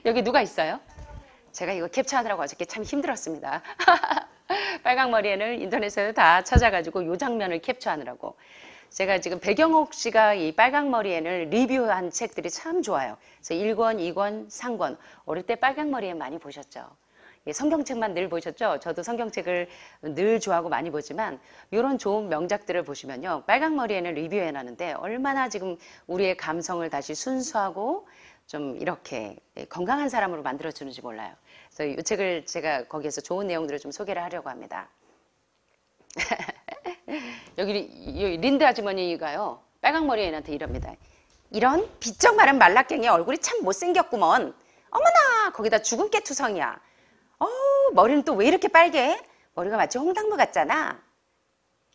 여기 누가 있어요? 제가 이거 캡처하느라고 어저께 참 힘들었습니다. 빨강 머리에는 인터넷에서 다 찾아가지고 이 장면을 capture하느라고. 제가 지금 백영옥 씨가 이 빨강 머리에는 리뷰한 책들이 참 좋아요. 그래서 1권, 2권, 3권. 어릴 때 빨강 머리에 많이 보셨죠? 예, 성경책만 늘 보셨죠? 저도 성경책을 늘 좋아하고 많이 보지만 이런 좋은 명작들을 보시면요. 빨강 머리에는 리뷰해놨는데 얼마나 지금 우리의 감성을 다시 순수하고 좀 이렇게 건강한 사람으로 만들어주는지 몰라요. 그래서 이 책을 제가 거기에서 좋은 내용들을 좀 소개를 하려고 합니다. 여기 린드 아주머니가요. 빨강머리 애인한테 이럽니다. 이런 비쩍 마른 말라깽이 얼굴이 참 못생겼구먼. 어머나 거기다 죽은 깨 투성이야. 머리는 또 왜 이렇게 빨개? 머리가 마치 홍당무 같잖아.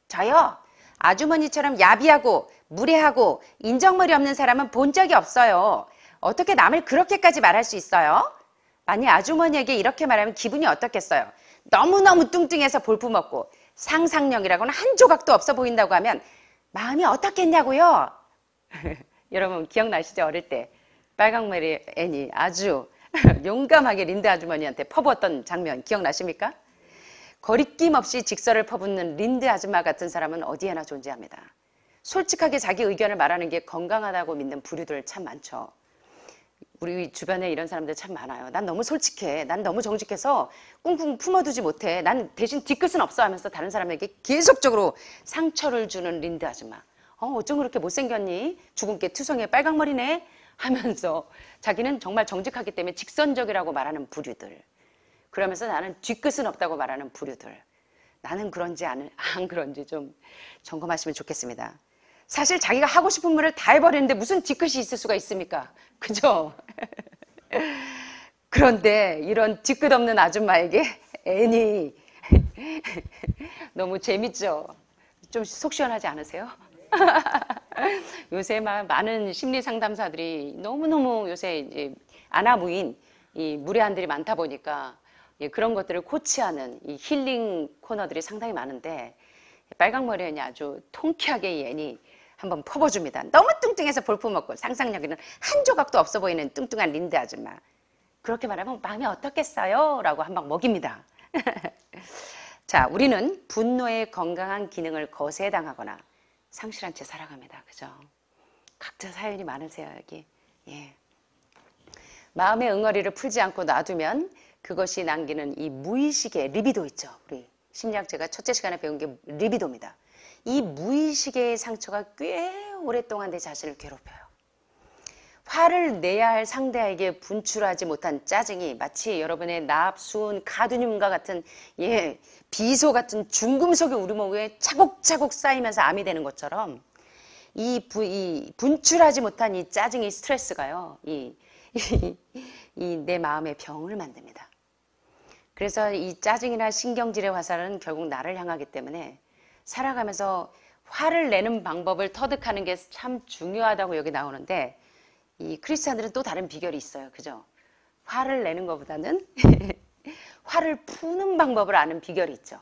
저요. 아주머니처럼 야비하고 무례하고 인정머리 없는 사람은 본 적이 없어요. 어떻게 남을 그렇게까지 말할 수 있어요? 만약 아주머니에게 이렇게 말하면 기분이 어떻겠어요? 너무너무 뚱뚱해서 볼품없고 상상력이라고는 한 조각도 없어 보인다고 하면 마음이 어떻겠냐고요? 여러분 기억나시죠? 어릴 때 빨강머리 애니 아주 용감하게 린드 아주머니한테 퍼부었던 장면 기억나십니까? 거리낌 없이 직설을 퍼붓는 린드 아줌마 같은 사람은 어디에나 존재합니다. 솔직하게 자기 의견을 말하는 게 건강하다고 믿는 부류들 참 많죠. 우리 주변에 이런 사람들 참 많아요. 난 너무 솔직해. 난 너무 정직해서 꿍꿍 품어두지 못해. 난 대신 뒤끝은 없어 하면서 다른 사람에게 계속적으로 상처를 주는 린드 아줌마. 어쩜 그렇게 못생겼니? 죽은 게 투성이에 빨강머리네? 하면서 자기는 정말 정직하기 때문에 직선적이라고 말하는 부류들. 그러면서 나는 뒤끝은 없다고 말하는 부류들. 나는 그런지 안 그런지 좀 점검하시면 좋겠습니다. 사실 자기가 하고 싶은 말을 다 해버리는데 무슨 뒤끝이 있을 수가 있습니까? 그죠? 그런데 이런 뒤끝 없는 아줌마에게 애니 너무 재밌죠? 좀 속 시원하지 않으세요? 요새 많은 심리 상담사들이 너무너무 요새 이제 아나무인 이 무례한들이 많다 보니까 그런 것들을 코치하는 이 힐링 코너들이 상당히 많은데 빨강머리 애니 아주 통쾌하게 이 애니 한번 퍼버줍니다. 너무 뚱뚱해서 볼품없고 상상력에는 한 조각도 없어 보이는 뚱뚱한 린드 아줌마. 그렇게 말하면 마음이 어떻겠어요? 라고 한 방 먹입니다. 자, 우리는 분노의 건강한 기능을 거세당하거나 상실한 채 살아갑니다. 그죠? 각자 사연이 많으세요, 여기. 예. 마음의 응어리를 풀지 않고 놔두면 그것이 남기는 이 무의식의 리비도 있죠. 우리 심리학자가 첫째 시간에 배운 게 리비도입니다. 이 무의식의 상처가 꽤 오랫동안 내 자신을 괴롭혀요. 화를 내야 할 상대에게 분출하지 못한 짜증이 마치 여러분의 납수은 가두늄과 같은 비소 같은 중금속이 우리 몸 위에 차곡차곡 쌓이면서 암이 되는 것처럼 이 분출하지 못한 이 짜증이 스트레스가요. 내 마음의 병을 만듭니다. 그래서 이 짜증이나 신경질의 화살은 결국 나를 향하기 때문에 살아가면서 화를 내는 방법을 터득하는 게 참 중요하다고 여기 나오는데 이 크리스찬들은 또 다른 비결이 있어요. 그죠? 화를 내는 것보다는 화를 푸는 방법을 아는 비결이 있죠.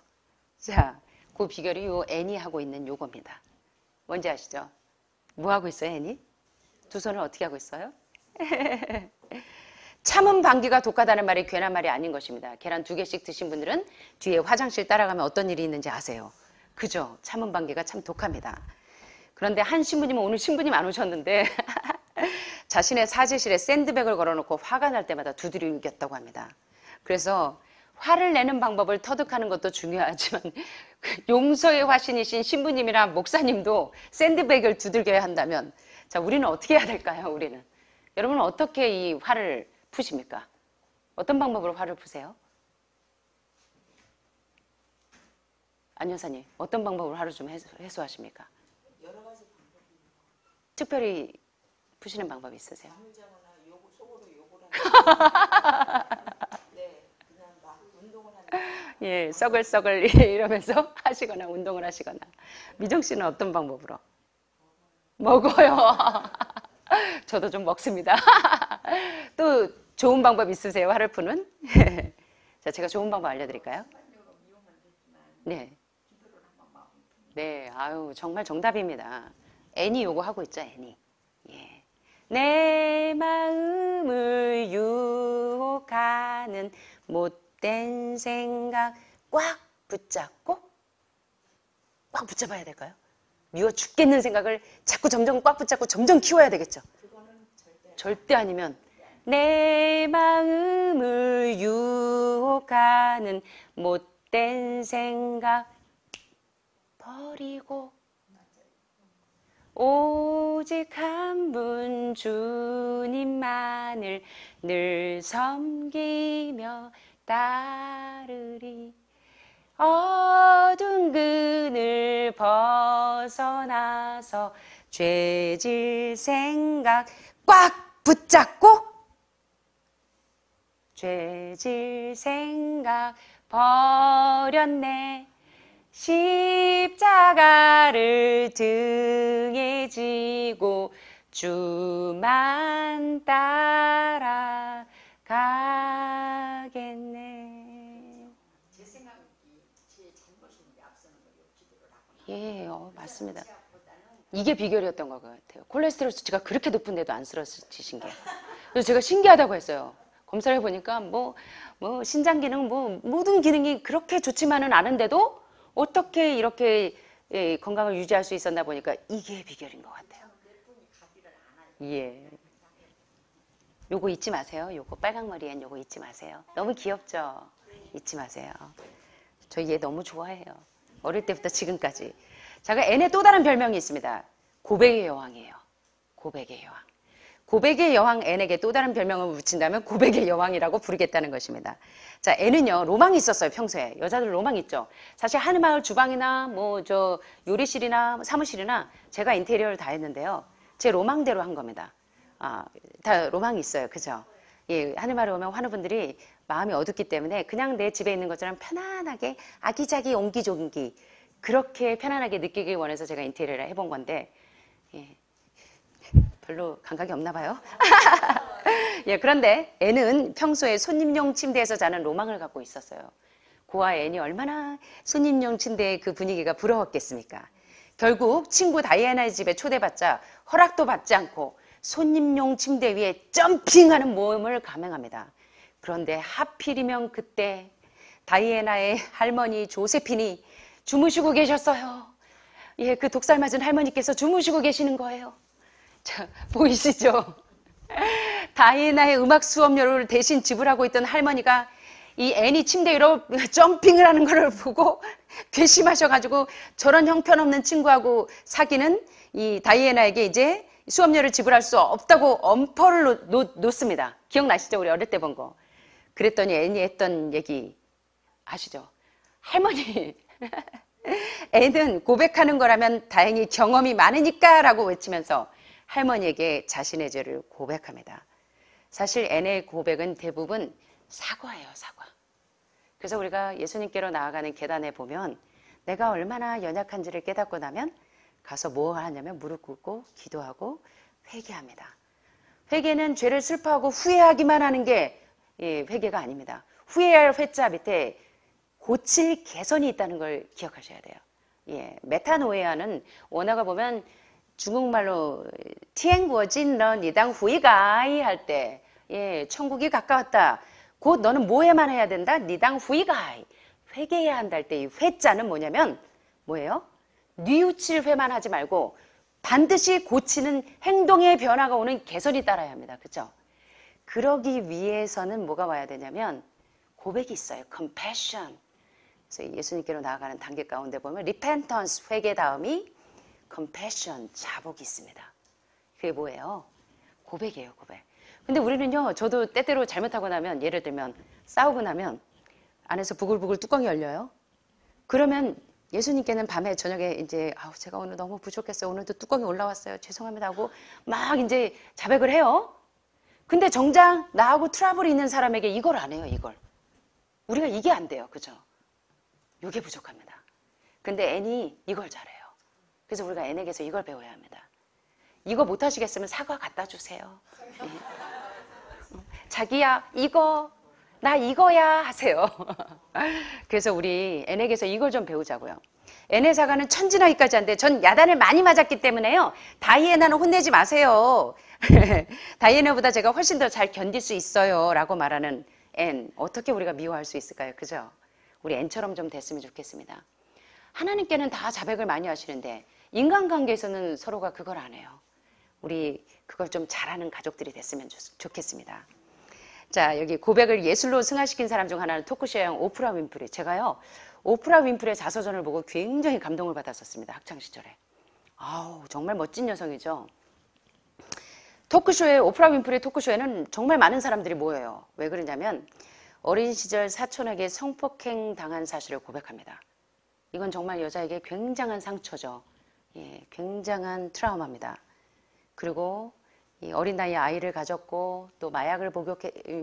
자, 그 비결이 요 애니 하고 있는 요겁니다. 뭔지 아시죠? 뭐 하고 있어요, 애니? 두 손을 어떻게 하고 있어요? 참은 방귀가 독하다는 말이 괜한 말이 아닌 것입니다. 계란 2개씩 드신 분들은 뒤에 화장실 따라가면 어떤 일이 있는지 아세요? 그죠? 참은 방귀가 참 독합니다. 그런데 한 신부님은 오늘 신부님 안 오셨는데 자신의 사제실에 샌드백을 걸어놓고 화가 날 때마다 두드리겼다고 합니다. 그래서 화를 내는 방법을 터득하는 것도 중요하지만 용서의 화신이신 신부님이나 목사님도 샌드백을 두들겨야 한다면 자, 우리는 어떻게 해야 될까요? 우리는 여러분은 어떻게 이 화를 푸십니까? 어떤 방법으로 화를 푸세요? 안 여사님, 어떤 방법으로 화를 좀 해소하십니까? 여러 가지 방법이 특별히 푸시는 방법이 있으세요? 잠을 자거나 속으로 욕을 하는 네, 그냥 막 운동을 하는 예, 썩을 이러면서 하시거나 운동을 하시거나. 미정 씨는 어떤 방법으로? 먹어요. 저도 좀 먹습니다. 또 좋은 방법 있으세요? 화를 푸는? 자, 제가 좋은 방법 알려드릴까요? 네. 네, 아유, 정말 정답입니다. 애니 요거 하고 있죠, 애니. 예. 내 마음을 유혹하는 못된 생각 꽉 붙잡고 꽉 붙잡아야 될까요? 미워 죽겠는 생각을 자꾸 점점 꽉 붙잡고 점점 키워야 되겠죠. 절대 아니면 내 마음을 유혹하는 못된 생각 버리고 오직 한 분 주님만을 늘 섬기며 따르리. 어두운 그늘 벗어나서 죄질 생각 꽉 붙잡고 죄질 생각 버렸네. 십자가를 등에 지고 주만 따라가겠네. 제 생각이 제 잘못인데 앞서는 걸 기도를 하거나. 예, 맞습니다. 이게 비결이었던 것 같아요. 콜레스테롤 수치가 그렇게 높은데도 안 쓰러지신 게. 그래서 제가 신기하다고 했어요. 검사를 해보니까 뭐 신장 기능 모든 기능이 그렇게 좋지만은 않은데도 어떻게 이렇게 건강을 유지할 수 있었나 보니까 이게 비결인 것 같아요. 예. 요거 잊지 마세요. 요거 빨강머리엔 요거 잊지 마세요. 너무 귀엽죠? 잊지 마세요. 저 얘 너무 좋아해요. 어릴 때부터 지금까지. 제가 N의 또 다른 별명이 있습니다. 고백의 여왕이에요. 고백의 여왕. 고백의 여왕 N에게 또 다른 별명을 붙인다면 고백의 여왕이라고 부르겠다는 것입니다. 자, N은요, 로망이 있었어요, 평소에. 여자들 로망 있죠. 사실 한마을 주방이나 요리실이나 사무실이나 제가 인테리어를 다 했는데요. 제 로망대로 한 겁니다. 다 로망이 있어요. 그죠? 예, 하늘마을에 오면 환우분들이 마음이 어둡기 때문에 그냥 내 집에 있는 것처럼 편안하게 아기자기 옹기종기 그렇게 편안하게 느끼길 원해서 제가 인테리어를 해본 건데, 예. 별로 감각이 없나 봐요. 예, 그런데 N은 평소에 손님용 침대에서 자는 로망을 갖고 있었어요. 고아 N이 얼마나 손님용 침대의 그 분위기가 부러웠겠습니까? 결국 친구 다이애나의 집에 초대받자 허락도 받지 않고 손님용 침대 위에 점핑하는 모험을 감행합니다. 그런데 하필이면 그때 다이애나의 할머니 조세핀이 주무시고 계셨어요. 예, 그 독살 맞은 할머니께서 주무시고 계시는 거예요. 자, 보이시죠? 다이애나의 음악 수업료를 대신 지불하고 있던 할머니가 이 애니 침대 위로 점핑을 하는 것을 보고 괘씸하셔가지고 저런 형편없는 친구하고 사귀는 이 다이애나에게 이제 수업료를 지불할 수 없다고 엄포를 놓습니다. 기억나시죠? 우리 어릴 때 본 거. 그랬더니 애니 했던 얘기 아시죠? 할머니, 애는 고백하는 거라면 다행히 경험이 많으니까 라고 외치면서 할머니에게 자신의 죄를 고백합니다. 사실 N의 고백은 대부분 사과예요, 사과. 그래서 우리가 예수님께로 나아가는 계단에 보면 내가 얼마나 연약한지를 깨닫고 나면 가서 뭐 하냐면 무릎 꿇고 기도하고 회개합니다. 회개는 죄를 슬퍼하고 후회하기만 하는 게 회개가 아닙니다. 후회할 회자 밑에 고칠 개선이 있다는 걸 기억하셔야 돼요. 예, 메타노에아는 원어가 보면 중국말로 티엔구어진러 니당 후이가이 할 때, 예, 천국이 가까웠다. 곧 너는 뭐에만 해야 된다? 니당 후이가이. 회개해야 한다 할 때 이 회자는 뭐냐면 뭐예요? 뉘우칠 회만 하지 말고 반드시 고치는 행동의 변화가 오는 개선이 따라야 합니다. 그죠? 그러기 위해서는 뭐가 와야 되냐면 고백이 있어요. compassion. 그래서 예수님께로 나아가는 단계 가운데 보면 repentance, 회개 다음이 compassion, 자복이 있습니다. 그게 뭐예요? 고백이에요, 고백. 근데 우리는요, 저도 때때로 잘못하고 나면, 예를 들면 싸우고 나면 안에서 부글부글 뚜껑이 열려요. 그러면 예수님께는 밤에 저녁에 이제 제가 오늘 너무 부족했어요. 오늘도 뚜껑이 올라왔어요. 죄송합니다 하고 막 이제 자백을 해요. 근데 정작 나하고 트러블이 있는 사람에게 이걸 안 해요, 이걸. 우리가 이게 안 돼요, 그죠? 이게 부족합니다. 근데 N이 이걸 잘해요. 그래서 우리가 N에게서 이걸 배워야 합니다. 이거 못하시겠으면 사과 갖다 주세요. 네. 자기야, 나 이거야 하세요. 그래서 우리 N에게서 이걸 좀 배우자고요. N의 사과는 천진하기까지 한데 전 야단을 많이 맞았기 때문에요. 다이애나는 혼내지 마세요. 다이애나보다 제가 훨씬 더 잘 견딜 수 있어요. 라고 말하는 N. 어떻게 우리가 미워할 수 있을까요? 그죠? 우리 N처럼 좀 됐으면 좋겠습니다. 하나님께는 다 자백을 많이 하시는데 인간관계에서는 서로가 그걸 안 해요. 우리 그걸 좀 잘하는 가족들이 됐으면 좋겠습니다. 자, 여기 고백을 예술로 승화시킨 사람 중 하나는 토크쇼형 오프라 윈프리. 제가요, 오프라 윈프리의 자서전을 보고 굉장히 감동을 받았었습니다. 학창시절에. 아우, 정말 멋진 여성이죠. 토크쇼에, 오프라 윈프리 토크쇼에는 정말 많은 사람들이 모여요. 왜 그러냐면 어린 시절 사촌에게 성폭행 당한 사실을 고백합니다. 이건 정말 여자에게 굉장한 상처죠. 예, 굉장한 트라우마입니다. 그리고 이 어린 나이에 아이를 가졌고 또 마약을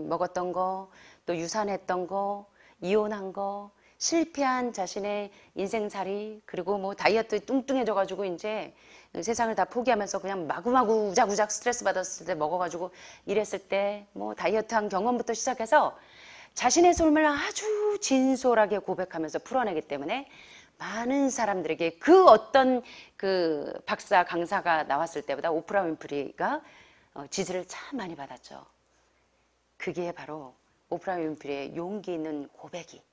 먹었던 거, 또 유산했던 거, 이혼한 거, 실패한 자신의 인생살이, 그리고 뭐 다이어트 뚱뚱해져 가지고 이제 세상을 다 포기하면서 그냥 마구마구 우작우작 스트레스 받았을 때 먹어가지고 이랬을 때 뭐 다이어트한 경험부터 시작해서 자신의 삶을 아주 진솔하게 고백하면서 풀어내기 때문에 많은 사람들에게 그 어떤 그 박사 강사가 나왔을 때보다 오프라 윈프리가 지지를 참 많이 받았죠. 그게 바로 오프라 윈프리의 용기 있는 고백이,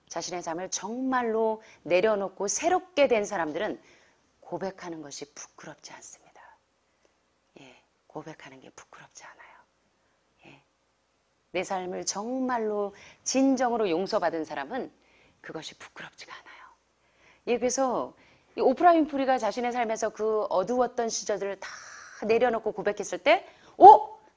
자신의 삶을 정말로 내려놓고 새롭게 된 사람들은 고백하는 것이 부끄럽지 않습니다. 예, 고백하는 게 부끄럽지 않아요. 예, 내 삶을 정말로 진정으로 용서받은 사람은 그것이 부끄럽지가 않아요. 예, 그래서 이 오프라 윈프리가 자신의 삶에서 그 어두웠던 시절들을 다 내려놓고 고백했을 때,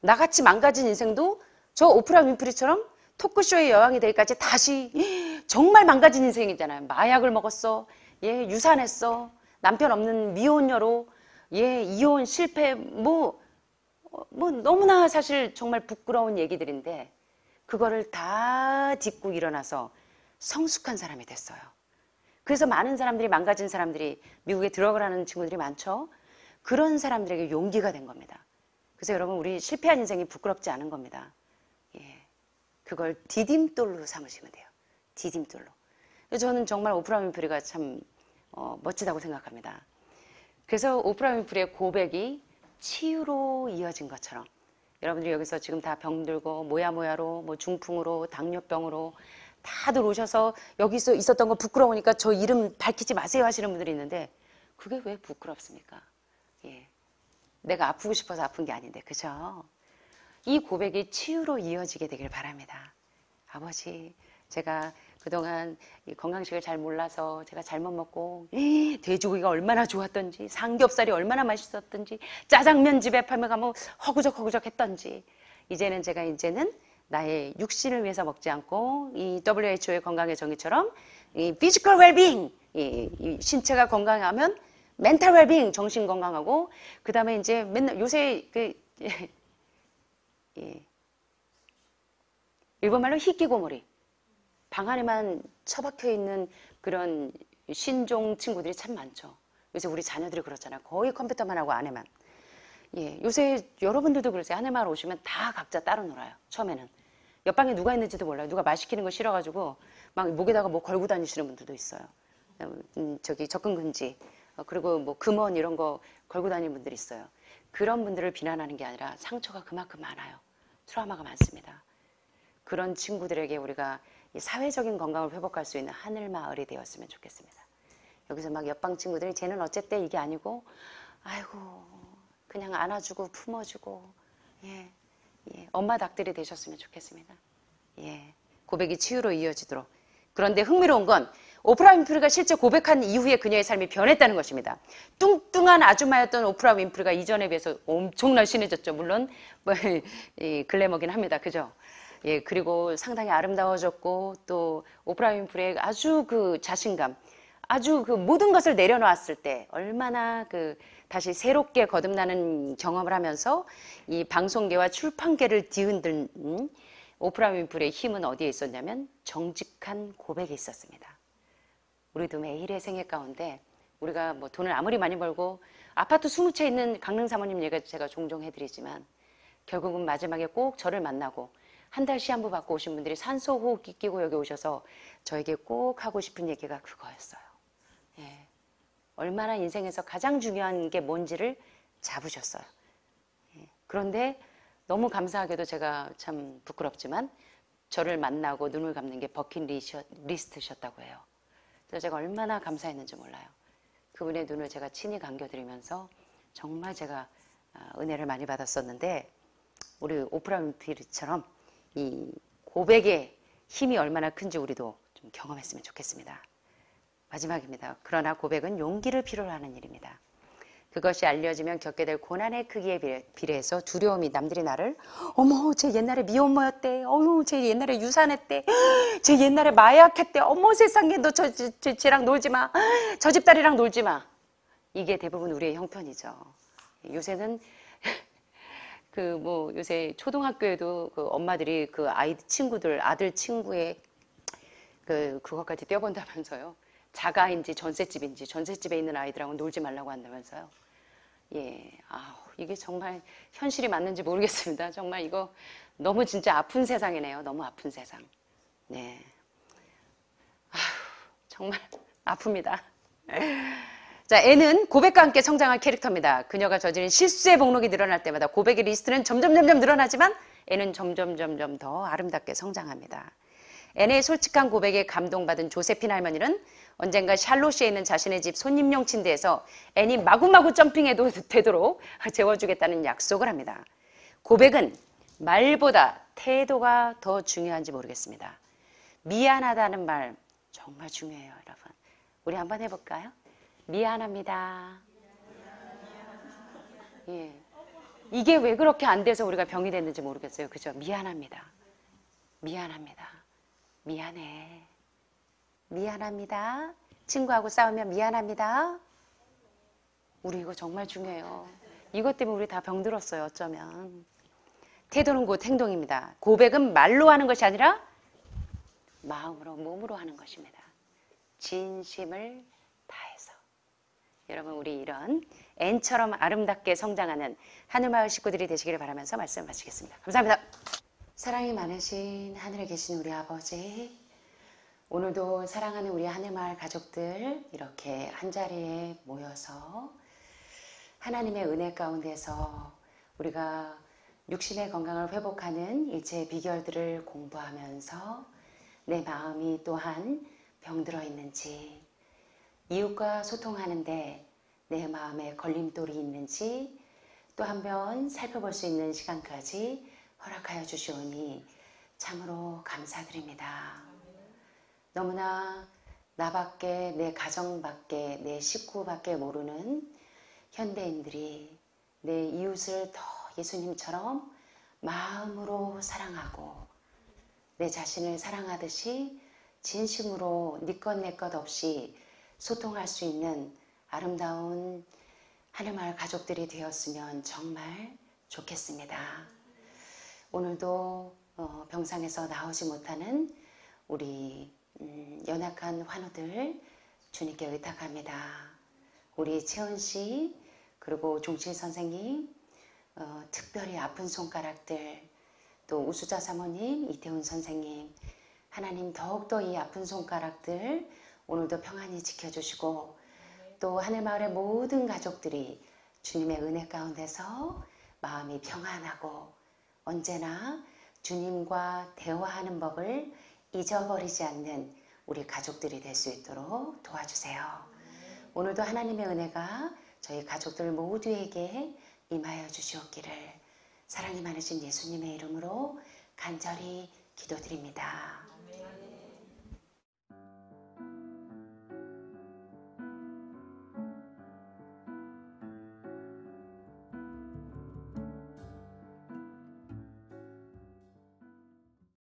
나같이 망가진 인생도 저 오프라 윈프리처럼 토크쇼의 여왕이 되기까지 다시 정말 망가진 인생이잖아요. 마약을 먹었어. 예, 유산했어. 남편 없는 미혼녀로, 예, 이혼 실패, 뭐 너무나 사실 정말 부끄러운 얘기들인데 그거를 다 딛고 일어나서 성숙한 사람이 됐어요. 그래서 많은 사람들이, 망가진 사람들이 미국에 들어가라는 친구들이 많죠. 그런 사람들에게 용기가 된 겁니다. 그래서 여러분, 우리 실패한 인생이 부끄럽지 않은 겁니다. 예, 그걸 디딤돌로 삼으시면 돼요. 디딤돌로. 저는 정말 오프라 윈프리가 참 멋지다고 생각합니다. 그래서 오프라 윈프리의 고백이 치유로 이어진 것처럼 여러분들이 여기서 지금 다 병들고 모야모야로, 뭐 중풍으로, 당뇨병으로 다들 오셔서 여기서 있었던 거 부끄러우니까 저 이름 밝히지 마세요 하시는 분들이 있는데 그게 왜 부끄럽습니까? 예, 내가 아프고 싶어서 아픈 게 아닌데, 그죠? 이 고백이 치유로 이어지게 되길 바랍니다. 아버지, 제가 그동안 이 건강식을 잘 몰라서 제가 잘못 먹고 돼지고기가 얼마나 좋았던지, 삼겹살이 얼마나 맛있었던지, 짜장면 집에 팔면 가면 허구적 했던지, 이제는 나의 육신을 위해서 먹지 않고 이 WHO의 건강의 정의처럼 이 피지컬 웰빙, 이 신체가 건강하면 멘탈 웰빙, 정신 건강하고, 그 다음에 이제 맨날 요새 일본말로 히키고모리, 방 안에만 처박혀 있는 그런 신종 친구들이 참 많죠. 요새 우리 자녀들이 그렇잖아요. 거의 컴퓨터만 하고 안에만. 예, 요새 여러분들도 그러세요. 하늘마을 오시면 다 각자 따로 놀아요. 처음에는. 옆방에 누가 있는지도 몰라요. 누가 말 시키는 거 싫어가지고 막 목에다가 뭐 걸고 다니시는 분들도 있어요. 저기 접근 금지, 그리고 뭐 금원 이런 거 걸고 다니는 분들이 있어요. 그런 분들을 비난하는 게 아니라 상처가 그만큼 많아요. 트라우마가 많습니다. 그런 친구들에게 우리가 이 사회적인 건강을 회복할 수 있는 하늘마을이 되었으면 좋겠습니다. 여기서 막 옆방 친구들이 쟤는 어쨌대 이게 아니고, 아이고 그냥 안아주고 품어주고, 예, 엄마 닭들이 되셨으면 좋겠습니다. 예, 고백이 치유로 이어지도록. 그런데 흥미로운 건 오프라 윈프리가 실제 고백한 이후에 그녀의 삶이 변했다는 것입니다. 뚱뚱한 아줌마였던 오프라 윈프리가 이전에 비해서 엄청 날씬해졌죠. 물론 글래머긴 합니다. 그죠? 예, 그리고 상당히 아름다워졌고, 또 오프라 윈프리의 아주 그 자신감, 아주 그 모든 것을 내려놓았을 때 얼마나 그 다시 새롭게 거듭나는 경험을 하면서 이 방송계와 출판계를 뒤흔든 오프라 윈프리의 힘은 어디에 있었냐면 정직한 고백에 있었습니다. 우리도 매일의 생애 가운데 우리가 뭐 돈을 아무리 많이 벌고 아파트 20채 있는 강릉 사모님 얘기 제가 종종 해드리지만 결국은 마지막에 꼭 저를 만나고 한 달 시한부 받고 오신 분들이 산소호흡기 끼고 여기 오셔서 저에게 꼭 하고 싶은 얘기가 그거였어요. 예. 얼마나 인생에서 가장 중요한 게 뭔지를 잡으셨어요. 예. 그런데 너무 감사하게도 제가 참 부끄럽지만 저를 만나고 눈을 감는 게 버킷리스트셨다고 해요. 그래서 제가 얼마나 감사했는지 몰라요. 그분의 눈을 제가 친히 감겨드리면서 정말 제가 은혜를 많이 받았었는데 우리 오프라 윈프리처럼 이 고백의 힘이 얼마나 큰지 우리도 좀 경험했으면 좋겠습니다. 마지막입니다. 그러나 고백은 용기를 필요로 하는 일입니다. 그것이 알려지면 겪게 될 고난의 크기에 비례해서 두려움이 남들이 나를 어머 쟤 옛날에 미혼모였대. 어휴 쟤 옛날에 유산했대. 쟤 옛날에 마약했대. 어머 세상에 너 쟤랑 놀지 마. 저 집딸이랑 놀지 마. 이게 대부분 우리의 형편이죠. 요새는 요새 초등학교에도 그 엄마들이 그 아들 친구의 그것까지 떼어본다면서요. 자가인지 전셋집에 있는 아이들하고 놀지 말라고 한다면서요. 예, 이게 정말 현실이 맞는지 모르겠습니다. 정말 이거 너무 진짜 아픈 세상이네요. 너무 아픈 세상. 네, 정말 아픕니다. 자, 애는 고백과 함께 성장할 캐릭터입니다. 그녀가 저지른 실수의 목록이 늘어날 때마다 고백의 리스트는 점점 늘어나지만 애는 점점 더 아름답게 성장합니다. 애의 솔직한 고백에 감동받은 조세핀 할머니는 언젠가 샬롯시에 있는 자신의 집 손님용 침대에서 애니 마구마구 점핑해도 되도록 재워주겠다는 약속을 합니다. 고백은 말보다 태도가 더 중요한지 모르겠습니다. 미안하다는 말 정말 중요해요, 여러분. 우리 한번 해볼까요? 미안합니다. 예. 이게 왜 그렇게 안 돼서 우리가 병이 됐는지 모르겠어요. 그죠? 미안합니다. 미안해. 미안합니다. 친구하고 싸우면 미안합니다. 우리 이거 정말 중요해요. 이것 때문에 우리 다 병들었어요. 어쩌면. 태도는 곧 행동입니다. 고백은 말로 하는 것이 아니라 마음으로 몸으로 하는 것입니다. 진심을 다해서. 여러분 우리 이런 앤처럼 아름답게 성장하는 하늘마을 식구들이 되시기를 바라면서 말씀 마치겠습니다. 감사합니다. 사랑이 많으신 하늘에 계신 우리 아버지, 오늘도 사랑하는 우리 하늘마을 가족들 이렇게 한자리에 모여서 하나님의 은혜 가운데서 우리가 육신의 건강을 회복하는 일체의 비결들을 공부하면서 내 마음이 또한 병들어 있는지, 이웃과 소통하는데 내 마음에 걸림돌이 있는지 또 한번 살펴볼 수 있는 시간까지 허락하여 주시오니 참으로 감사드립니다. 너무나 나밖에, 내 가정밖에, 내 식구밖에 모르는 현대인들이 내 이웃을 더 예수님처럼 마음으로 사랑하고 내 자신을 사랑하듯이 진심으로 네 것 내 것 없이 소통할 수 있는 아름다운 하늘마을 가족들이 되었으면 정말 좋겠습니다. 오늘도 병상에서 나오지 못하는 우리 연약한 환우들 주님께 의탁합니다. 우리 채은 씨 그리고 종칠 선생님, 특별히 아픈 손가락들, 또 우수자 사모님, 이태훈 선생님, 하나님 더욱더 이 아픈 손가락들 오늘도 평안히 지켜주시고 또 하늘마을의 모든 가족들이 주님의 은혜 가운데서 마음이 평안하고 언제나 주님과 대화하는 법을 잊어버리지 않는 우리 가족들이 될 수 있도록 도와주세요. 오늘도 하나님의 은혜가 저희 가족들 모두에게 임하여 주시옵기를 사랑이 많으신 예수님의 이름으로 간절히 기도드립니다.